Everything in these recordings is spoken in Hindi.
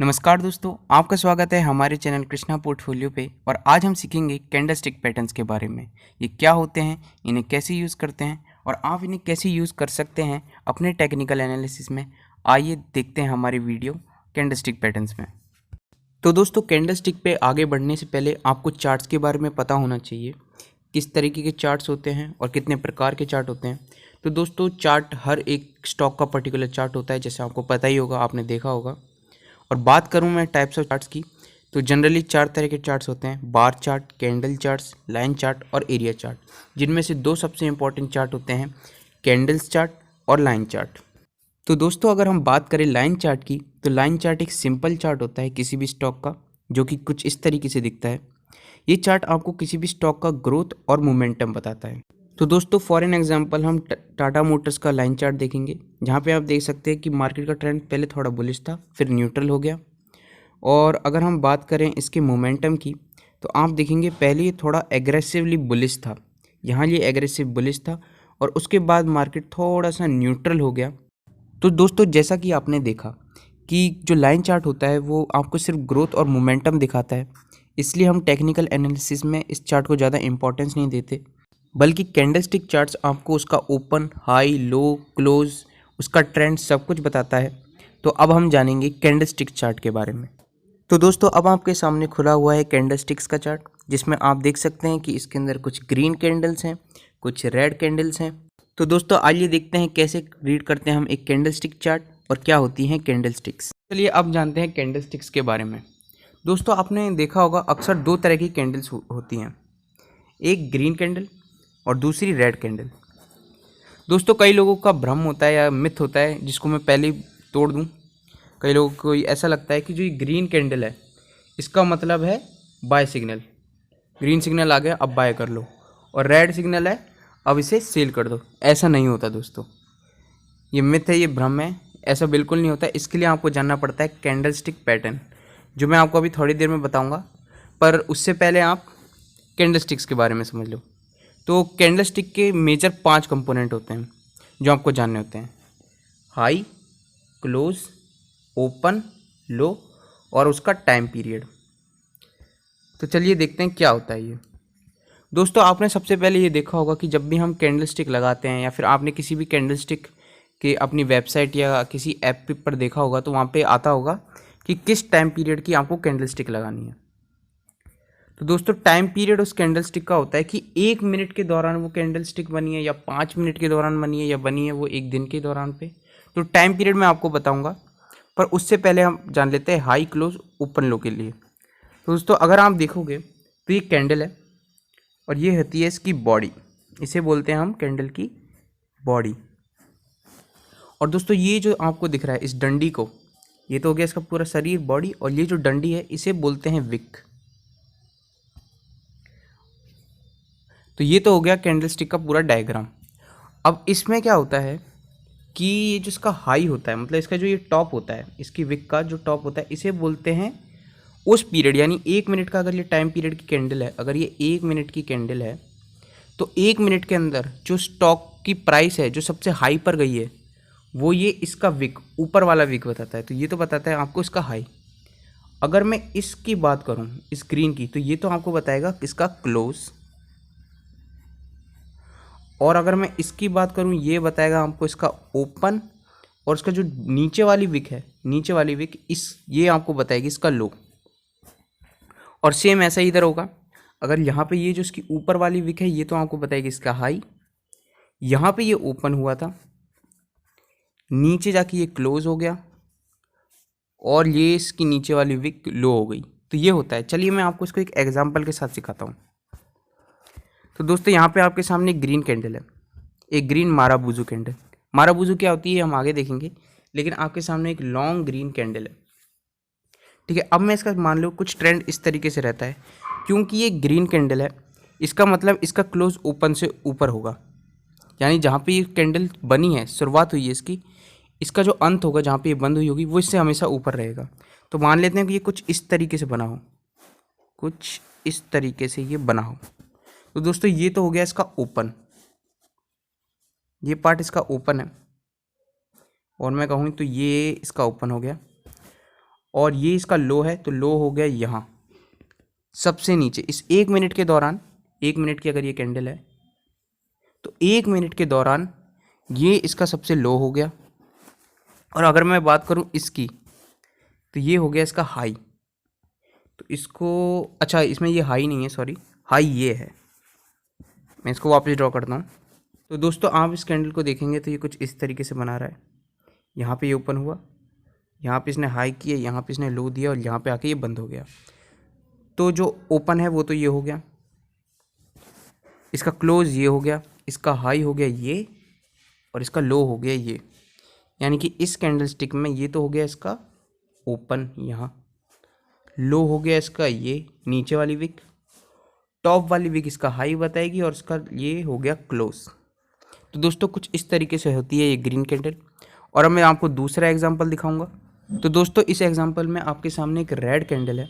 नमस्कार दोस्तों, आपका स्वागत है हमारे चैनल कृष्णा पोर्टफोलियो पे। और आज हम सीखेंगे कैंडलस्टिक पैटर्न्स के बारे में। ये क्या होते हैं, इन्हें कैसे यूज़ करते हैं और आप इन्हें कैसे यूज़ कर सकते हैं अपने टेक्निकल एनालिसिस में। आइए देखते हैं हमारी वीडियो कैंडलस्टिक पैटर्न्स में। तो दोस्तों, कैंडलस्टिक पे आगे बढ़ने से पहले आपको चार्ट्स के बारे में पता होना चाहिए, किस तरीके के चार्ट्स होते हैं और कितने प्रकार के चार्ट होते हैं। तो दोस्तों, चार्ट हर एक स्टॉक का पर्टिकुलर चार्ट होता है, जैसे आपको पता ही होगा, आपने देखा होगा। और बात करूं मैं टाइप्स ऑफ चार्ट्स की, तो जनरली 4 तरह के चार्ट्स होते हैं: bar chart, candle charts, line chart और एरिया चार्ट। जिनमें से 2 सबसे इंपॉर्टेंट चार्ट होते हैं, कैंडल्स चार्ट और लाइन चार्ट। तो दोस्तों, अगर हम बात करें लाइन चार्ट की, तो लाइन चार्ट एक सिंपल चार्ट होता है किसी भी स्टॉक का, जो कि कुछ इस तरीके से दिखता है। ये चार्ट आपको किसी भी स्टॉक का ग्रोथ और मोमेंटम बताता है। तो दोस्तों, फॉर एन एग्जांपल हम टाटा मोटर्स का लाइन चार्ट देखेंगे, जहाँ पे आप देख सकते हैं कि मार्केट का ट्रेंड पहले थोड़ा बुलिश था, फिर न्यूट्रल हो गया। और अगर हम बात करें इसके मोमेंटम की, तो आप देखेंगे पहले ये थोड़ा एग्रेसिवली बुलिश था, यहाँ ये एग्रेसिव बुलिश था, और उसके बाद मार्केट थोड़ा सा न्यूट्रल हो गया। तो दोस्तों, जैसा कि आपने देखा कि जो लाइन चार्ट होता है वो आपको सिर्फ ग्रोथ और मोमेंटम दिखाता है, इसलिए हम टेक्निकल एनालिसिस में इस चार्ट को ज़्यादा इंपॉर्टेंस नहीं देते। बल्कि कैंडलस्टिक चार्ट्स आपको उसका ओपन, हाई, लो, क्लोज, उसका ट्रेंड सब कुछ बताता है। तो अब हम जानेंगे कैंडलस्टिक चार्ट के बारे में। तो दोस्तों, अब आपके सामने खुला हुआ है कैंडलस्टिक्स का चार्ट, जिसमें आप देख सकते हैं कि इसके अंदर कुछ ग्रीन कैंडल्स हैं, कुछ रेड कैंडल्स हैं। तो दोस्तों, आइए देखते हैं कैसे रीड करते हैं हम एक कैंडलस्टिक चार्ट और क्या होती हैं कैंडलस्टिक्स। चलिए अब जानते हैं कैंडलस्टिक्स के बारे में। दोस्तों, आपने देखा होगा अक्सर 2 तरह की कैंडल्स होती हैं, एक ग्रीन कैंडल और दूसरी रेड कैंडल। दोस्तों, कई लोगों का भ्रम होता है या मिथ होता है, जिसको मैं पहले ही तोड़ दूं। कई लोगों को ऐसा लगता है कि जो ये ग्रीन कैंडल है, इसका मतलब है बाय सिग्नल, ग्रीन सिग्नल आ गया अब बाय कर लो, और रेड सिग्नल है अब इसे सेल कर दो। ऐसा नहीं होता दोस्तों, ये मिथ है, ये भ्रम है, ऐसा बिल्कुल नहीं होता। इसके लिए आपको जानना पड़ता है कैंडलस्टिक पैटर्न, जो मैं आपको अभी थोड़ी देर में बताऊंगा। पर उससे पहले आप कैंडलस्टिक्स के बारे में समझ लो। तो कैंडलस्टिक के मेजर 5 कंपोनेंट होते हैं जो आपको जानने होते हैं: हाई, क्लोज, ओपन, लो और उसका टाइम पीरियड। तो चलिए देखते हैं क्या होता है ये। दोस्तों, आपने सबसे पहले ये देखा होगा कि जब भी हम कैंडलस्टिक लगाते हैं, या फिर आपने किसी भी कैंडलस्टिक के अपनी वेबसाइट या किसी ऐप पर देखा होगा, तो वहाँ पे आता होगा कि किस टाइम पीरियड की आपको कैंडलस्टिक लगानी है। तो दोस्तों, टाइम पीरियड उस कैंडलस्टिक का होता है कि 1 मिनट के दौरान वो कैंडलस्टिक बनी है, या 5 मिनट के दौरान बनी है, या बनी है वो 1 दिन के दौरान पे। तो टाइम पीरियड मैं आपको बताऊंगा, पर उससे पहले हम जान लेते हैं हाई, क्लोज, ओपन, लो के लिए। तो दोस्तों, अगर आप देखोगे तो ये कैंडल है और ये होती है इसकी बॉडी, इसे बोलते हैं हम कैंडल की बॉडी। और दोस्तों, ये जो आपको दिख रहा है इस डंडी को, ये तो हो गया इसका पूरा शरीर, बॉडी, और ये जो डंडी है इसे बोलते हैं विक। तो ये तो हो गया कैंडलस्टिक का पूरा डायग्राम। अब इसमें क्या होता है कि ये जो इसका हाई होता है, मतलब इसका जो ये टॉप होता है, इसकी विक का जो टॉप होता है, इसे बोलते हैं उस पीरियड, यानी 1 मिनट का अगर ये टाइम पीरियड की कैंडल है, अगर ये 1 मिनट की कैंडल है, तो 1 मिनट के अंदर जो स्टॉक की प्राइस है जो सबसे हाई पर गई है, वो ये इसका विक, ऊपर वाला विक बताता है। तो ये तो बताता है आपको इसका हाई। अगर मैं इसकी बात करूँ, इस ग्रीन की, तो ये तो आपको बताएगा इसका क्लोज। और अगर मैं इसकी बात करूं, ये बताएगा आपको इसका ओपन। और इसका जो नीचे वाली विक है, नीचे वाली विक, ये आपको बताएगी इसका लो। और सेम ऐसा ही इधर होगा। अगर यहाँ पे ये जो इसकी ऊपर वाली विक है, ये तो आपको बताएगी इसका हाई। यहाँ पे ये ओपन हुआ था, नीचे जाके ये क्लोज हो गया, और ये इसकी नीचे वाली विक लो हो गई। तो ये होता है। चलिए मैं आपको इसको एक एग्जाम्पल के साथ सिखाता हूँ। तो दोस्तों, यहाँ पे आपके सामने एक ग्रीन कैंडल है, एक ग्रीन माराबूजू कैंडल। माराबूजू क्या होती है हम आगे देखेंगे, लेकिन आपके सामने एक लॉन्ग ग्रीन कैंडल है। ठीक है, अब मैं इसका मान लो कुछ ट्रेंड इस तरीके से रहता है, क्योंकि ये ग्रीन कैंडल है, इसका मतलब इसका क्लोज ओपन से ऊपर होगा। यानी जहाँ पे ये कैंडल बनी है, शुरुआत हुई है इसकी, इसका जो अंत होगा जहाँ पे ये बंद हुई होगी, वो इससे हमेशा ऊपर रहेगा। तो मान लेते हैं कि ये कुछ इस तरीके से बना हो, कुछ इस तरीके से ये बना हो। तो दोस्तों, ये तो हो गया इसका ओपन, ये पार्ट इसका ओपन है, और मैं कहूँ तो ये इसका ओपन हो गया। और ये इसका लो है, तो लो हो गया यहाँ सबसे नीचे। इस 1 मिनट के दौरान, 1 मिनट की अगर ये कैंडल है तो 1 मिनट के दौरान ये इसका सबसे लो हो गया। और अगर मैं बात करूं इसकी, तो ये हो गया इसका हाई। तो इसको, अच्छा इसमें ये हाई नहीं है, सॉरी, हाई ये है। मैं इसको वापस ड्रॉ करता हूँ। तो दोस्तों आप इस कैंडल को देखेंगे तो ये कुछ इस तरीके से बना रहा है। यहाँ पे ये ओपन हुआ, यहाँ पे इसने हाई किया, यहाँ पे इसने लो दिया और यहाँ पे आके ये बंद हो गया। तो जो ओपन है वो तो ये हो गया, इसका क्लोज ये हो गया, इसका हाई हो गया ये, और इसका लो हो गया ये। यानी कि इस कैंडल स्टिक में ये तो हो गया इसका ओपन, यहाँ लो हो गया इसका ये नीचे वाली विक, टॉप वाली विक इसका हाई बताएगी, और इसका ये हो गया क्लोज। तो दोस्तों कुछ इस तरीके से होती है ये ग्रीन कैंडल। और अब मैं आपको दूसरा एग्जांपल दिखाऊंगा। तो दोस्तों इस एग्जांपल में आपके सामने एक रेड कैंडल है,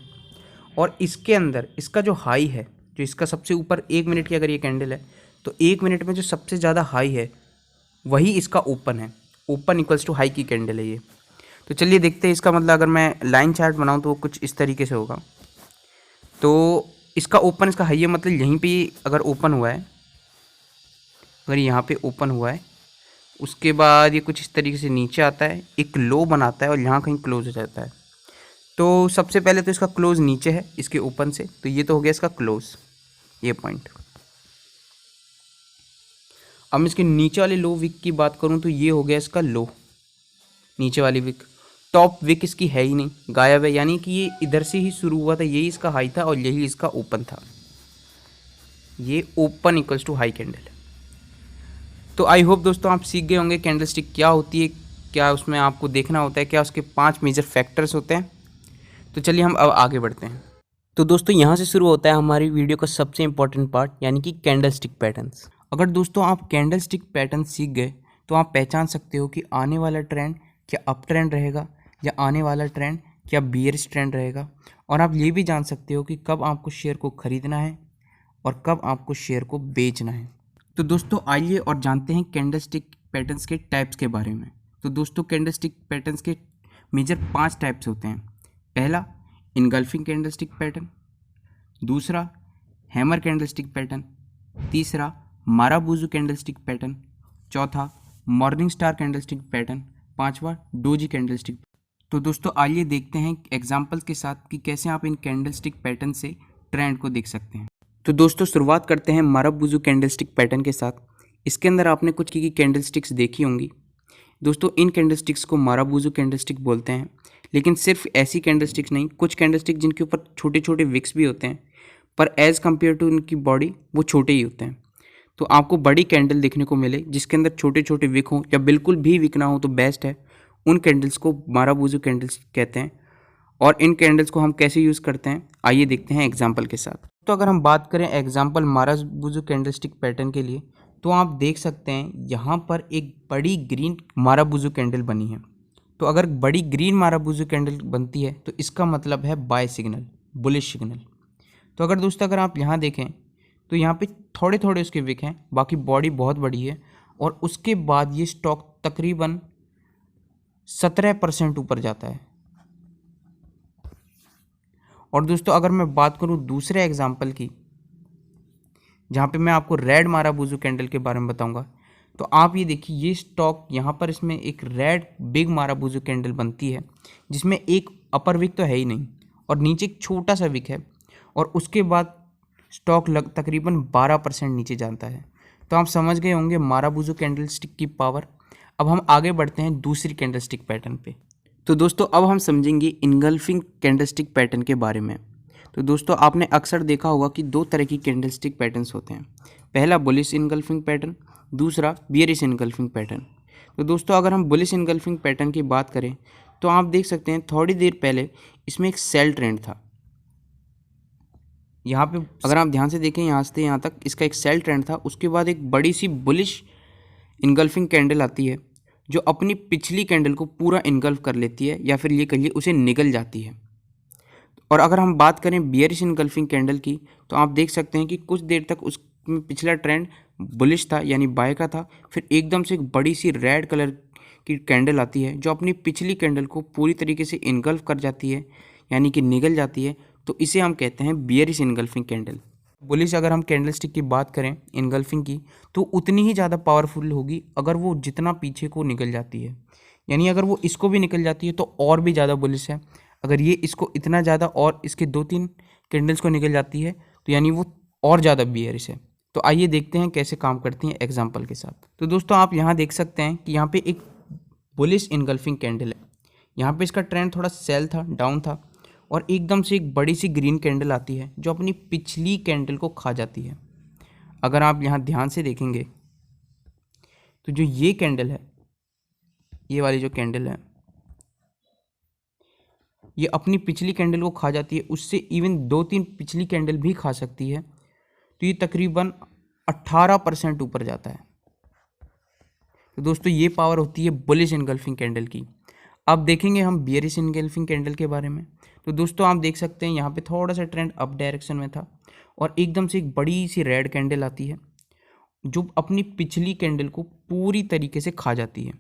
और इसके अंदर इसका जो हाई है, जो इसका सबसे ऊपर 1 मिनट की अगर ये कैंडल है तो 1 मिनट में जो सबसे ज़्यादा हाई है वही इसका ओपन है। ओपन इक्वल्स टू हाई की कैंडल है ये। तो चलिए देखते हैं इसका मतलब, अगर मैं लाइन चार्ट बनाऊँ तो वो कुछ इस तरीके से होगा। तो इसका ओपन, इसका हाई है, मतलब यहीं पे अगर ओपन हुआ है, अगर यहाँ पे ओपन हुआ है, उसके बाद ये कुछ इस तरीके से नीचे आता है, एक लो बनाता है और यहाँ कहीं क्लोज हो जाता है। तो सबसे पहले तो इसका क्लोज नीचे है इसके ओपन से, तो ये तो हो गया इसका क्लोज, ये पॉइंट। अब मैं इसके नीचे वाले लो विक की बात करूँ तो ये हो गया इसका लो, नीचे वाली विक। टॉप विक इसकी है ही नहीं, गायब है, यानी कि ये इधर से ही शुरू हुआ था, यही इसका हाई था और यही इसका ओपन था। ये open equals to high candle. तो आई होप दोस्तों आप सीख गए होंगे कैंडल स्टिक क्या होती है, क्या उसमें आपको देखना होता है, क्या उसके 5 मेजर फैक्टर्स होते हैं। तो चलिए हम अब आगे बढ़ते हैं। तो दोस्तों यहाँ से शुरू होता है हमारी वीडियो का सबसे इम्पोर्टेंट पार्ट, यानी कि कैंडल स्टिक पैटर्न्स। अगर दोस्तों आप कैंडल स्टिक पैटर्न सीख गए तो आप पहचान सकते हो कि आने वाला ट्रेंड क्या अप ट्रेंड रहेगा, या आने वाला ट्रेंड क्या बियरिश ट्रेंड रहेगा। और आप ये भी जान सकते हो कि कब आपको शेयर को खरीदना है और कब आपको शेयर को बेचना है। तो दोस्तों आइए और जानते हैं कैंडल स्टिक पैटर्न्स के टाइप्स के बारे में। तो दोस्तों कैंडल स्टिक पैटर्न्स के मेजर 5 टाइप्स होते हैं। पहला, इनगल्फिंग कैंडल स्टिक पैटर्न। दूसरा, हैमर कैंडल स्टिक पैटर्न। तीसरा, माराबूजू कैंडल स्टिक पैटर्न। चौथा, morning star candle stick pattern. पांचवा, डोजी कैंडल स्टिक। तो दोस्तों आइए देखते हैं एग्जाम्पल्स के साथ कि कैसे आप इन कैंडल स्टिक पैटर्न से ट्रेंड को देख सकते हैं। तो दोस्तों शुरुआत करते हैं माराबूजू कैंडल स्टिक पैटर्न के साथ। इसके अंदर आपने कुछ की कैंडल स्टिक्स देखी होंगी। दोस्तों इन कैंडल स्टिक्स को माराबूजू कैंडल स्टिक बोलते हैं, लेकिन सिर्फ ऐसी कैंडल स्टिक्स नहीं, कुछ कैंडल स्टिक जिनके ऊपर छोटे छोटे विक्स भी होते हैं, पर एज़ कम्पेयर टू उनकी बॉडी वो छोटे ही होते हैं। तो आपको बड़ी कैंडल देखने को मिले जिसके अंदर छोटे छोटे विक हों, या बिल्कुल भी विक ना हो तो बेस्ट है, उन कैंडल्स को माराबूजू कैंडल्स कहते हैं। और इन कैंडल्स को हम कैसे यूज़ करते हैं आइए देखते हैं एग्जाम्पल के साथ। तो अगर हम बात करें एग्जाम्पल माराबूजू कैंडल स्टिक पैटर्न के लिए, तो आप देख सकते हैं यहाँ पर एक बड़ी ग्रीन माराबूजू कैंडल बनी है। तो अगर बड़ी ग्रीन माराबूजू कैंडल बनती है तो इसका मतलब है बाय सिग्नल, बुलिश सिग्नल। तो अगर दोस्तों अगर आप यहाँ देखें तो यहाँ पे थोड़े थोड़े उसके विक हैं, बाकी बॉडी बहुत बड़ी है, और उसके बाद ये स्टॉक तकरीबन 17% ऊपर जाता है। और दोस्तों अगर मैं बात करूँ दूसरे एग्जाम्पल की, जहाँ पे मैं आपको रेड माराबूजू कैंडल के बारे में बताऊंगा, तो आप ये देखिए ये स्टॉक यहाँ पर इसमें एक रेड बिग माराबूजू कैंडल बनती है जिसमें एक अपर विक तो है ही नहीं और नीचे एक छोटा सा विक है, और उसके बाद स्टॉक तकरीबन 12% नीचे जाता है। तो आप समझ गए होंगे माराबूजू कैंडल स्टिक की पावर। अब हम आगे बढ़ते हैं दूसरी कैंडल स्टिक पैटर्न पे। तो दोस्तों अब हम समझेंगे इनगल्फिंग कैंडल स्टिक पैटर्न के बारे में। तो दोस्तों आपने अक्सर देखा होगा कि 2 तरह की कैंडल स्टिक पैटर्न्स होते हैं। पहला बुलिश इनगल्फिंग पैटर्न, दूसरा बियरिश इनगल्फिंग पैटर्न। तो दोस्तों अगर हम बुलिश इनगल्फिंग पैटर्न की बात करें तो आप देख सकते हैं थोड़ी देर पहले इसमें एक सेल ट्रेंड था। यहाँ पे अगर आप ध्यान से देखें यहाँ से यहाँ तक इसका एक सेल ट्रेंड था। उसके बाद एक बड़ी सी बुलिश इनगल्फिंग कैंडल आती है जो अपनी पिछली कैंडल को पूरा इनगल्फ कर लेती है, या फिर ये कहिए उसे निगल जाती है। और अगर हम बात करें बियरिश इनगल्फिंग कैंडल की, तो आप देख सकते हैं कि कुछ देर तक उसमें पिछला ट्रेंड बुलिश था यानी बाय का था, फिर एकदम से एक बड़ी सी रेड कलर की कैंडल आती है जो अपनी पिछली कैंडल को पूरी तरीके से इनगल्फ कर जाती है, यानी कि निगल जाती है, तो इसे हम कहते हैं बियरिश इनगल्फिंग कैंडल। बुलिश अगर हम कैंडल स्टिक की बात करें इनगल्फिंग की, तो उतनी ही ज़्यादा पावरफुल होगी अगर वो जितना पीछे को निकल जाती है, यानी अगर वो इसको भी निकल जाती है तो और भी ज़्यादा बुलिश है। अगर ये इसको इतना ज़्यादा और इसके 2-3 कैंडल्स को निकल जाती है तो यानी वो और ज़्यादा बियरिश है। तो आइए देखते हैं कैसे काम करती हैं एग्जाम्पल के साथ। तो दोस्तों आप यहाँ देख सकते हैं कि यहाँ पे एक बुलिश इनगल्फिंग कैंडल है। यहाँ पे इसका ट्रेंड थोड़ा सेल था, डाउन था, और एकदम से एक बड़ी सी ग्रीन कैंडल आती है जो अपनी पिछली कैंडल को खा जाती है। अगर आप यहाँ ध्यान से देखेंगे तो जो ये कैंडल है, ये वाली जो कैंडल है, ये अपनी पिछली कैंडल को खा जाती है, उससे इवन 2-3 पिछली कैंडल भी खा सकती है। तो ये तकरीबन 18% ऊपर जाता है। तो दोस्तों ये पावर होती है बुलिश इनगल्फिंग कैंडल की। अब देखेंगे हम बियरिश इनगल्फिंग कैंडल के बारे में। तो दोस्तों आप देख सकते हैं यहाँ पे थोड़ा सा ट्रेंड अप डायरेक्शन में था और एकदम से एक बड़ी सी रेड कैंडल आती है जो अपनी पिछली कैंडल को पूरी तरीके से खा जाती है।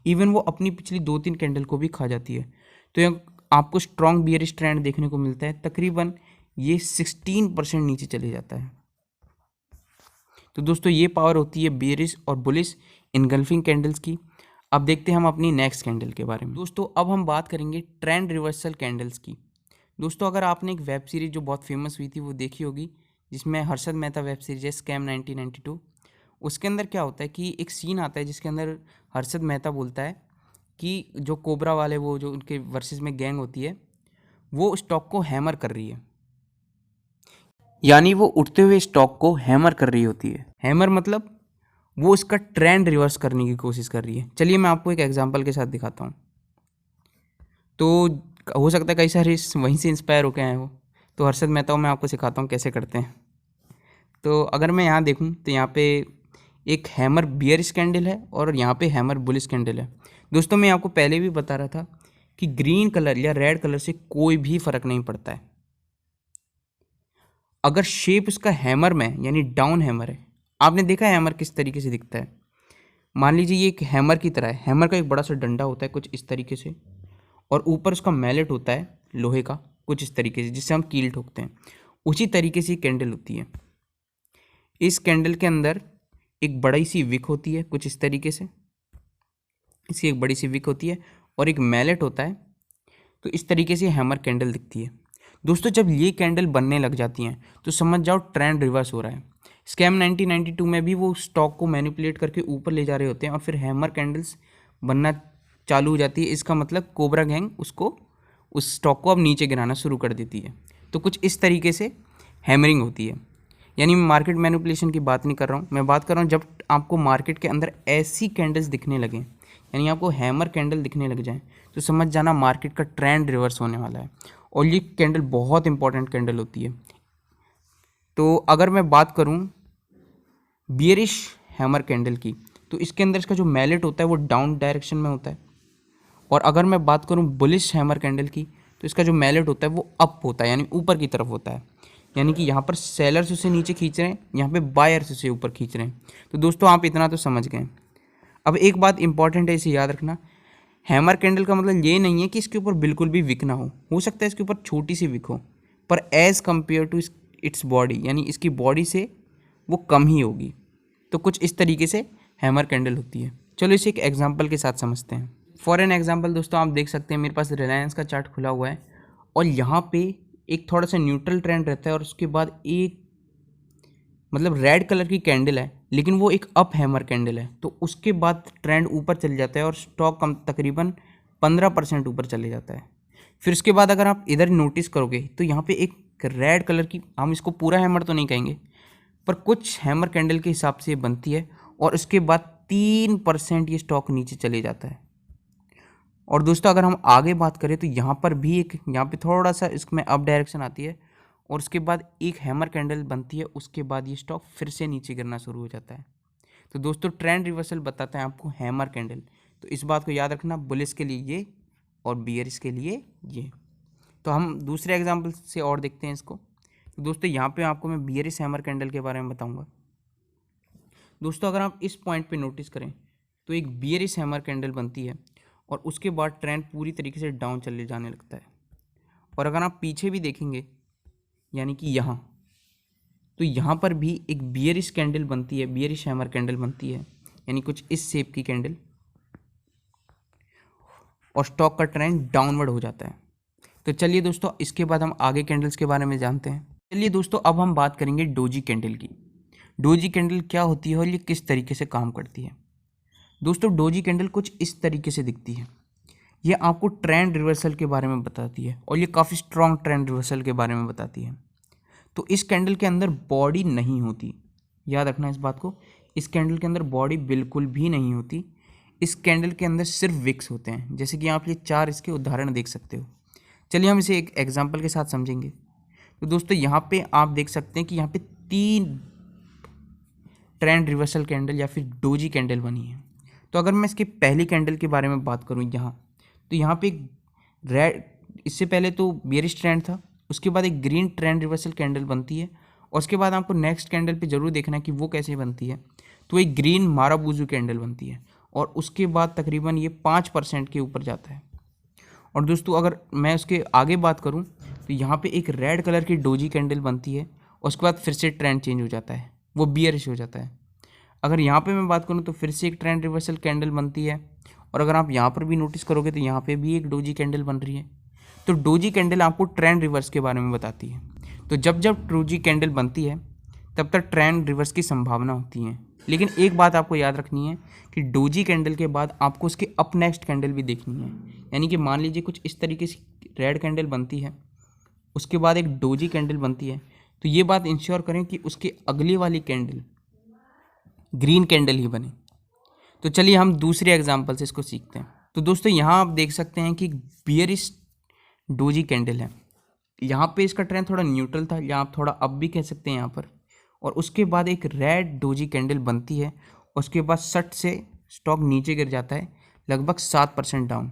इवन वो अपनी पिछली 2-3 कैंडल को भी खा जाती है। तो ये आपको स्ट्रॉन्ग बियरिश ट्रेंड देखने को मिलता है। तकरीबन ये 16% नीचे चले जाता है। तो दोस्तों ये पावर होती है बियरिश और बुलिश इनगल्फिंग कैंडल्स की। अब देखते हैं हम अपनी नेक्स्ट कैंडल के बारे में। दोस्तों अब हम बात करेंगे ट्रेंड रिवर्सल कैंडल्स की। दोस्तों अगर आपने एक वेब सीरीज जो बहुत फेमस हुई थी वो देखी होगी, जिसमें हर्षद मेहता वेब सीरीज है स्कैम 1992, उसके अंदर क्या होता है कि एक सीन आता है जिसके अंदर हर्षद मेहता बोलता है कि जो कोबरा वाले, वो जो उनके वर्सेस में गैंग होती है, वो स्टॉक को हैमर कर रही है, यानी वो उठते हुए स्टॉक को हैमर कर रही होती है। हैमर मतलब वो इसका ट्रेंड रिवर्स करने की कोशिश कर रही है। चलिए मैं आपको एक एग्जांपल के साथ दिखाता हूँ। तो हो सकता है कई सारे वहीं से इंस्पायर होकर आए हो, तो हर्षद मेहता मैं आपको सिखाता हूँ कैसे करते हैं। तो अगर मैं यहाँ देखूँ तो यहाँ पे एक हैमर बियरिश कैंडल है और यहाँ पे हैमर बुलिश कैंडल है। दोस्तों मैं आपको पहले भी बता रहा था कि ग्रीन कलर या रेड कलर से कोई भी फ़र्क नहीं पड़ता है। अगर शेप उसका हैमर में यानी डाउन हैमर है, आपने देखा है हैमर किस तरीके से दिखता है। मान लीजिए ये एक हैमर की तरह है। हैमर का एक बड़ा सा डंडा होता है कुछ इस तरीके से, और ऊपर उसका मैलेट होता है लोहे का कुछ इस तरीके से, जिससे हम कील ठोकते हैं। उसी तरीके से कैंडल होती है। इस कैंडल के अंदर एक बड़ी सी विक होती है कुछ इस तरीके से, इसकी एक बड़ी सी विक होती है और एक मैलेट होता है। तो इस तरीके से हैमर कैंडल दिखती है। दोस्तों जब ये कैंडल बनने लग जाती हैं तो समझ जाओ ट्रेंड रिवर्स हो रहा है। स्कैम 1992 में भी वो स्टॉक को मैनिपुलेट करके ऊपर ले जा रहे होते हैं और फिर हैमर कैंडल्स बनना चालू हो जाती है। इसका मतलब कोबरा गैंग उसको, उस स्टॉक को अब नीचे गिराना शुरू कर देती है। तो कुछ इस तरीके से हैमरिंग होती है। यानी मैं मार्केट मैनिपुलेशन की बात नहीं कर रहा हूँ, मैं बात कर रहा हूँ जब आपको मार्केट के अंदर ऐसी कैंडल्स दिखने लगें, यानी आपको हैमर कैंडल दिखने लग जाए, तो समझ जाना मार्केट का ट्रेंड रिवर्स होने वाला है। और ये कैंडल बहुत इंपॉर्टेंट कैंडल होती है। तो अगर मैं बात करूं बियरिश हैमर कैंडल की, तो इसके अंदर इसका जो मैलेट होता है वो डाउन डायरेक्शन में होता है। और अगर मैं बात करूं बुलिश हैमर कैंडल की, तो इसका जो मैलेट होता है वो अप होता है, यानी ऊपर की तरफ होता है। यानी कि यहाँ पर सेलर्स उसे नीचे खींच रहे हैं, यहाँ पे बायर्स उसे ऊपर खींच रहे हैं। तो दोस्तों आप इतना तो समझ गए। अब एक बात इंपॉर्टेंट है, इसे याद रखना, हैमर कैंडल का मतलब ये नहीं है कि इसके ऊपर बिल्कुल भी विक ना हो सकता है इसके ऊपर छोटी सी विक हो, पर as compare to its body, यानी इसकी बॉडी से वो कम ही होगी। तो कुछ इस तरीके से हैमर कैंडल होती है। चलो इसे एक एग्जांपल के साथ समझते हैं। फॉर एन एग्जांपल दोस्तों आप देख सकते हैं मेरे पास रिलायंस का चार्ट खुला हुआ है और यहाँ पे एक थोड़ा सा न्यूट्रल ट्रेंड रहता है और उसके बाद एक मतलब रेड कलर की कैंडल है, लेकिन वो एक अप हैमर कैंडल है। तो उसके बाद ट्रेंड ऊपर चल जाता है और स्टॉक कम तकरीबन 15% ऊपर चले जाता है। फिर उसके बाद अगर आप इधर नोटिस करोगे तो यहाँ पे एक रेड कलर की, हम इसको पूरा हैमर तो नहीं कहेंगे, पर कुछ हैमर कैंडल के हिसाब से बनती है और उसके बाद 3% ये स्टॉक नीचे चले जाता है। और दोस्तों अगर हम आगे बात करें तो यहाँ पर भी एक, यहाँ पे थोड़ा सा इसमें अप डायरेक्शन आती है और उसके बाद एक हैमर कैंडल बनती है, उसके बाद ये स्टॉक फिर से नीचे गिरना शुरू हो जाता है। तो दोस्तों ट्रेंड रिवर्सल बताता है आपको हैमर कैंडल। तो इस बात को याद रखना, बुलिश के लिए ये और बियरिश के लिए ये। तो हम दूसरे एग्जाम्पल से और देखते हैं इसको। तो दोस्तों यहाँ पे आपको मैं बियरिश हैमर कैंडल के बारे में बताऊँगा। दोस्तों अगर आप इस पॉइंट पे नोटिस करें तो एक बियरिश हैमर कैंडल बनती है और उसके बाद ट्रेंड पूरी तरीके से डाउन चले जाने लगता है। और अगर आप पीछे भी देखेंगे यानी कि यहाँ, तो यहाँ पर भी एक बियरिश कैंडल बनती है, बियरिश हैमर कैंडल बनती है, यानी कुछ इस शेप की कैंडल, और स्टॉक का ट्रेंड डाउनवर्ड हो जाता है। तो चलिए दोस्तों, इसके बाद हम आगे कैंडल्स के बारे में जानते हैं। चलिए दोस्तों, अब हम बात करेंगे डोजी कैंडल की। डोजी कैंडल क्या होती है और ये किस तरीके से काम करती है। दोस्तों, डोजी कैंडल कुछ इस तरीके से दिखती है। ये आपको ट्रेंड रिवर्सल के बारे में बताती है और ये काफ़ी स्ट्रॉन्ग ट्रेंड रिवर्सल के बारे में बताती है। तो इस कैंडल के अंदर बॉडी नहीं होती, याद रखना इस बात को। इस कैंडल के अंदर बॉडी बिल्कुल भी नहीं होती। इस कैंडल के अंदर सिर्फ विक्स होते हैं, जैसे कि आप ये 4 इसके उदाहरण देख सकते हो। चलिए हम इसे एक एग्जांपल के साथ समझेंगे। तो दोस्तों, यहाँ पे आप देख सकते हैं कि यहाँ पे 3 ट्रेंड रिवर्सल कैंडल या फिर डोजी कैंडल बनी है। तो अगर मैं इसकी पहली कैंडल के बारे में बात करूँ यहाँ, तो यहाँ पे एक रेड, इससे पहले तो बेयरिश ट्रेंड था, उसके बाद एक ग्रीन ट्रेंड रिवर्सल कैंडल बनती है और उसके बाद आपको नेक्स्ट कैंडल पे ज़रूर देखना है कि वो कैसे बनती है। तो एक ग्रीन माराबूजू कैंडल बनती है और उसके बाद तकरीबन ये 5% के ऊपर जाता है। और दोस्तों, अगर मैं उसके आगे बात करूं तो यहाँ पे एक रेड कलर की डोजी कैंडल बनती है और उसके बाद फिर से ट्रेंड चेंज हो जाता है, वो बियरिश हो जाता है। अगर यहाँ पे मैं बात करूँ तो फिर से एक ट्रेंड रिवर्सल कैंडल बनती है और अगर आप यहाँ पर भी नोटिस करोगे तो यहाँ पे भी एक डोजी कैंडल बन रही है। तो डोजी कैंडल आपको ट्रेंड रिवर्स के बारे में बताती है। तो जब जब डोजी कैंडल बनती है तब तक ट्रेंड रिवर्स की संभावना होती है। लेकिन एक बात आपको याद रखनी है कि डोजी कैंडल के बाद आपको उसके अप नेक्स्ट कैंडल भी देखनी है। यानी कि मान लीजिए कुछ इस तरीके से रेड कैंडल बनती है, उसके बाद एक डोजी कैंडल बनती है, तो ये बात इंश्योर करें कि उसके अगली वाली कैंडल ग्रीन कैंडल ही बने। तो चलिए हम दूसरे एग्जाम्पल से इसको सीखते हैं। तो दोस्तों, यहाँ आप देख सकते हैं कि बियरिश डोजी कैंडल है। यहाँ पे इसका ट्रेंड थोड़ा न्यूट्रल था, या आप थोड़ा अप भी कह सकते हैं यहाँ पर। और उसके बाद एक रेड डोजी कैंडल बनती है, उसके बाद सट से स्टॉक नीचे गिर जाता है, लगभग 7% डाउन।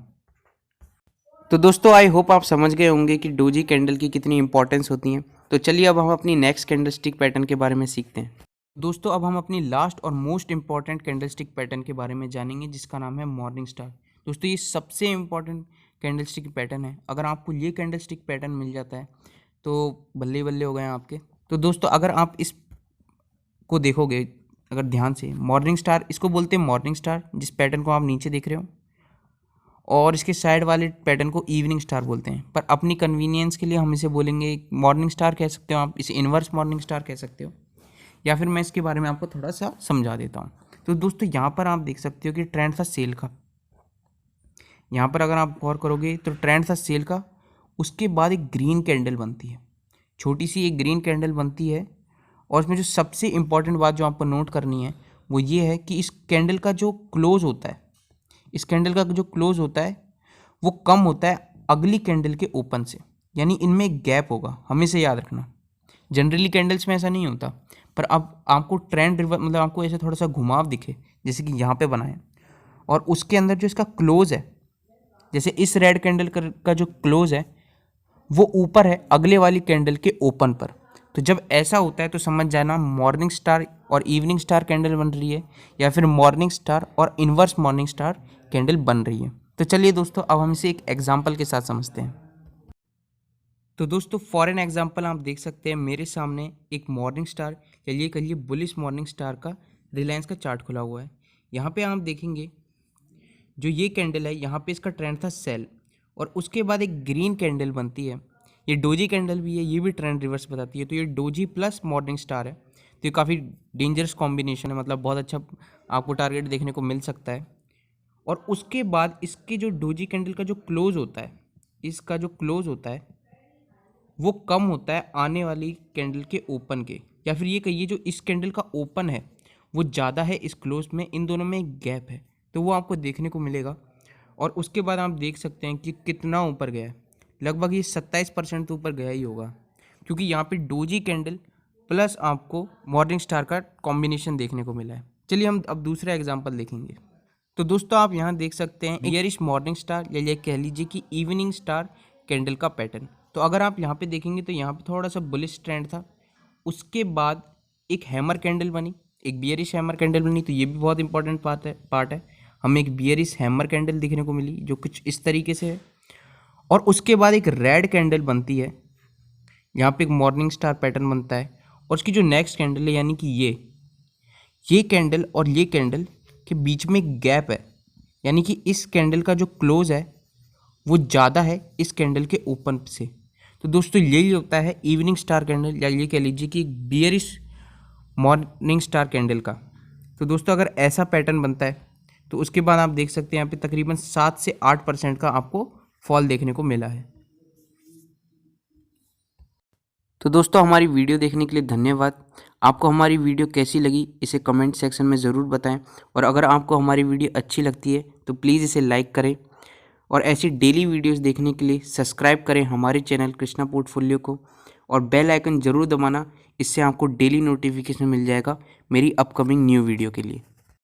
तो दोस्तों, आई होप आप समझ गए होंगे कि डोजी कैंडल की कितनी इंपॉर्टेंस होती है। तो चलिए अब हम अपनी नेक्स्ट कैंडलस्टिक पैटर्न के बारे में सीखते हैं। दोस्तों, अब हम अपनी लास्ट और मोस्ट इंपॉर्टेंट कैंडलस्टिक पैटर्न के बारे में जानेंगे, जिसका नाम है मॉर्निंग स्टार। दोस्तों, ये सबसे इंपॉर्टेंट कैंडलस्टिक पैटर्न है। अगर आपको ये कैंडलस्टिक पैटर्न मिल जाता है तो बल्ले बल्ले हो गए आपके। तो दोस्तों, अगर आप इस को देखोगे अगर ध्यान से, मॉर्निंग स्टार इसको बोलते हैं, मॉर्निंग स्टार जिस पैटर्न को आप नीचे देख रहे हो, और इसके साइड वाले पैटर्न को इवनिंग स्टार बोलते हैं। पर अपनी कन्वीनियंस के लिए हम इसे बोलेंगे मॉर्निंग स्टार कह सकते हो, आप इसे इन्वर्स मॉर्निंग स्टार कह सकते हो, या फिर मैं इसके बारे में आपको थोड़ा सा समझा देता हूँ। तो दोस्तों, यहाँ पर आप देख सकते हो कि ट्रेंड था सेल का। यहाँ पर अगर आप गौर करोगे तो ट्रेंड था सेल का, उसके बाद एक ग्रीन कैंडल बनती है, छोटी सी एक ग्रीन कैंडल बनती है। और इसमें जो सबसे इम्पॉर्टेंट बात जो आपको नोट करनी है वो ये है कि इस कैंडल का जो क्लोज होता है, इस कैंडल का जो क्लोज होता है वो कम होता है अगली कैंडल के ओपन से। यानी इनमें एक गैप होगा, हमेशा याद रखना। जनरली कैंडल्स में ऐसा नहीं होता, पर अब आपको ट्रेंड मतलब आपको ऐसे थोड़ा सा घुमाव दिखे, जैसे कि यहाँ पे बना है, और उसके अंदर जो इसका क्लोज है, जैसे इस रेड कैंडल का जो क्लोज है वो ऊपर है अगले वाली कैंडल के ओपन पर। तो जब ऐसा होता है तो समझ जाना मॉर्निंग स्टार और इवनिंग स्टार कैंडल बन रही है, या फिर मॉर्निंग स्टार और इन्वर्स मॉर्निंग स्टार कैंडल बन रही है। तो चलिए दोस्तों, अब हम इसे एक एग्जाम्पल के साथ समझते हैं। तो दोस्तों, फॉर एन एग्जाम्पल आप देख सकते हैं मेरे सामने एक मॉर्निंग स्टार, चलिए कहिए बुलिश मॉर्निंग स्टार का रिलायंस का चार्ट खुला हुआ है। यहाँ पे आप देखेंगे जो ये कैंडल है, यहाँ पे इसका ट्रेंड था सेल, और उसके बाद एक ग्रीन कैंडल बनती है। ये डोजी कैंडल भी है, ये भी ट्रेंड रिवर्स बताती है। तो ये डोजी प्लस मॉर्निंग स्टार है, तो ये काफ़ी डेंजरस कॉम्बिनेशन है, मतलब बहुत अच्छा आपको टारगेट देखने को मिल सकता है। और उसके बाद इसके जो डोजी कैंडल का जो क्लोज होता है, इसका जो क्लोज होता है वो कम होता है आने वाली कैंडल के ओपन के, या फिर ये कहिए जो इस कैंडल का ओपन है वो ज़्यादा है इस क्लोज में, इन दोनों में एक गैप है, तो वो आपको देखने को मिलेगा। और उसके बाद आप देख सकते हैं कि कितना ऊपर गया है, लगभग ये 27% ऊपर गया ही होगा, क्योंकि यहाँ पे डोजी कैंडल प्लस आपको मॉर्निंग स्टार का कॉम्बिनेशन देखने को मिला है। चलिए हम अब दूसरा एग्जाम्पल देखेंगे। तो दोस्तों, आप यहाँ देख सकते हैं बियरिश मॉर्निंग स्टार, या कह लीजिए कि इवनिंग स्टार कैंडल का पैटर्न। तो अगर आप यहाँ पे देखेंगे तो यहाँ पे थोड़ा सा बुलिश ट्रेंड था, उसके बाद एक हैमर कैंडल बनी, एक बियरिश हैमर कैंडल बनी। तो ये भी बहुत इंपॉर्टेंट पार्ट है। हमें एक बियरिश हैमर कैंडल देखने को मिली जो कुछ इस तरीके से है, और उसके बाद एक रेड कैंडल बनती है, यहाँ पे एक मॉर्निंग स्टार पैटर्न बनता है, और उसकी जो नेक्स्ट कैंडल है यानी कि ये कैंडल और ये कैंडल के बीच में एक गैप है, यानी कि इस कैंडल का जो क्लोज है वो ज़्यादा है इस कैंडल के ओपन से। तो दोस्तों यही होता है इवनिंग स्टार कैंडल, या ये कह लीजिए कि एक बियरिश मॉर्निंग स्टार कैंडल का। तो दोस्तों अगर ऐसा पैटर्न बनता है तो उसके बाद आप देख सकते हैं यहाँ पे तकरीबन 7 से 8% का आपको फॉल देखने को मिला है। तो दोस्तों हमारी वीडियो देखने के लिए धन्यवाद। आपको हमारी वीडियो कैसी लगी इसे कमेंट सेक्शन में ज़रूर बताएं, और अगर आपको हमारी वीडियो अच्छी लगती है तो प्लीज़ इसे लाइक करें, और ऐसी डेली वीडियोस देखने के लिए सब्सक्राइब करें हमारे चैनल कृष्णा पोर्टफोलियो को, और बेल आइकन ज़रूर दबाना, इससे आपको डेली नोटिफिकेशन मिल जाएगा मेरी अपकमिंग न्यू वीडियो के लिए।